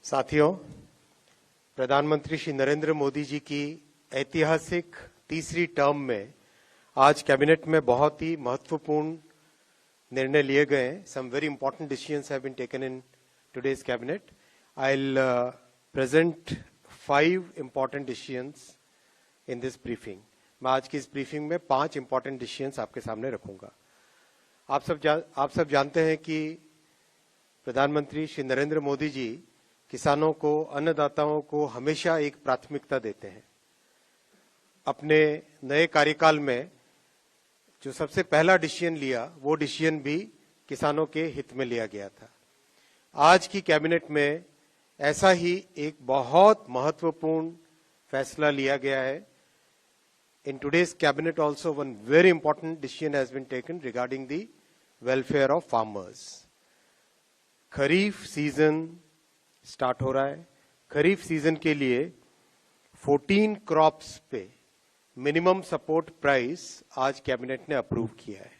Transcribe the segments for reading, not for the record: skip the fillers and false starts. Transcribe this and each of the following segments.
साथियों, प्रधानमंत्री श्री नरेंद्र मोदी जी की ऐतिहासिक तीसरी टर्म में आज कैबिनेट में बहुत ही महत्वपूर्ण निर्णय लिए गए। Some very important decisions have been taken in today's cabinet. I will present 5 important decisions in this briefing. मैं आज की इस ब्रीफिंग में 5 इंपॉर्टेंट डिसीजंस आपके सामने रखूंगा। आप सब जानते हैं कि प्रधानमंत्री श्री नरेंद्र मोदी जी किसानों को, अन्नदाताओं को हमेशा एक प्राथमिकता देते हैं। अपने नए कार्यकाल में जो सबसे पहला डिसीजन लिया, वो डिसीजन भी किसानों के हित में लिया गया था। आज की कैबिनेट में ऐसा ही एक बहुत महत्वपूर्ण फैसला लिया गया है। In today's cabinet also one very important decision has been taken regarding the welfare of farmers. Kharif season start हो रहा है। खरीफ सीजन के लिए 14 क्रॉप्स पे मिनिमम सपोर्ट प्राइस आज कैबिनेट ने अप्रूव किया है।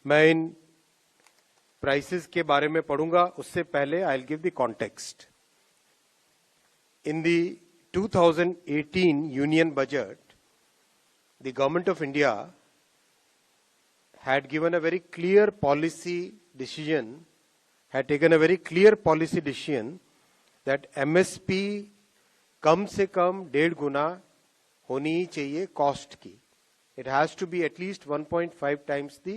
मैं इन प्राइसेस के बारे में पढ़ूंगा, उससे पहले I will give the context. In the 2018 union budget, the government of India had given a very clear policy decision, had taken a very clear policy decision that MSP कम से कम 1.5 गुना होनी ही चाहिए कॉस्ट की। It has to be at least 1.5 times the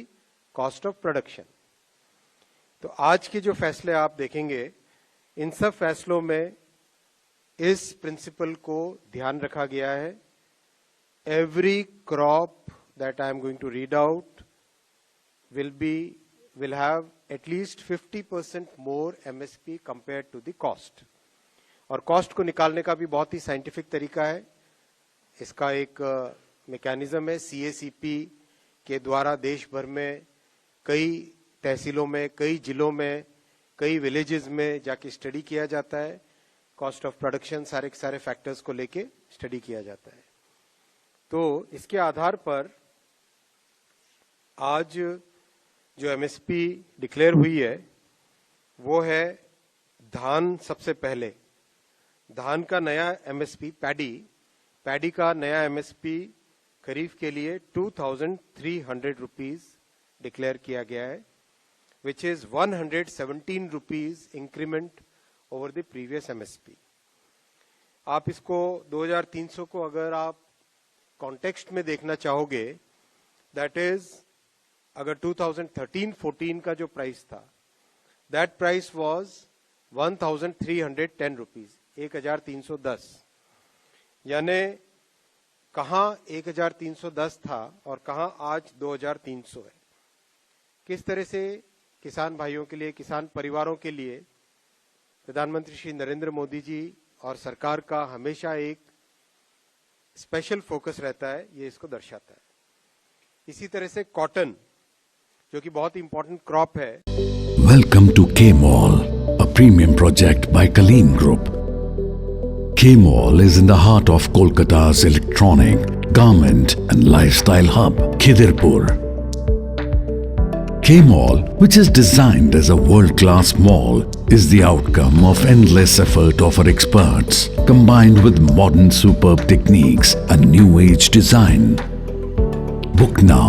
cost of production. तो आज के जो फैसले आप देखेंगे, इन सब फैसलों में इस प्रिंसिपल को ध्यान रखा गया है। Every crop that I am going to read out will have at least 50% more MSP compared to the cost. और कॉस्ट को निकालने का भी बहुत ही साइंटिफिक तरीका है। इसका एक मैकेनिज्म है। CACP के द्वारा देश भर में कई तहसीलों में, कई जिलों में, कई विलेजेस में जाके स्टडी किया जाता है। कॉस्ट ऑफ प्रोडक्शन, सारे फैक्टर्स को लेके स्टडी किया जाता है। तो इसके आधार पर आज जो MSP डिक्लेयर हुई है वो है धान। सबसे पहले धान का नया MSP, पैडी का नया MSP खरीफ के लिए 2300 रुपीज डिक्लेयर किया गया है, which is 117 rupees increment over the previous MSP। आप इसको 2300 को अगर आप कॉन्टेक्स्ट में देखना चाहोगे, दैट इज अगर 2013-14 का जो प्राइस था, दैट प्राइस वाज 1310 रुपीज, 1310। यानी कहां 1310 था और कहां आज 2300 है। किस तरह से किसान भाइयों के लिए, किसान परिवारों के लिए प्रधानमंत्री श्री नरेंद्र मोदी जी और सरकार का हमेशा एक स्पेशल फोकस रहता है, ये इसको दर्शाता है। इसी तरह से कॉटन, जो कि बहुत इंपॉर्टेंट क्रॉप है। Welcome to K mall, a premium project by Kaleen group. K mall is in the heart of Kolkata's electronic, garment and lifestyle hub, Khidirpur. K Mall, which is designed as a world-class mall, is the outcome of endless effort of our experts, combined with modern superb techniques and new age design. Book now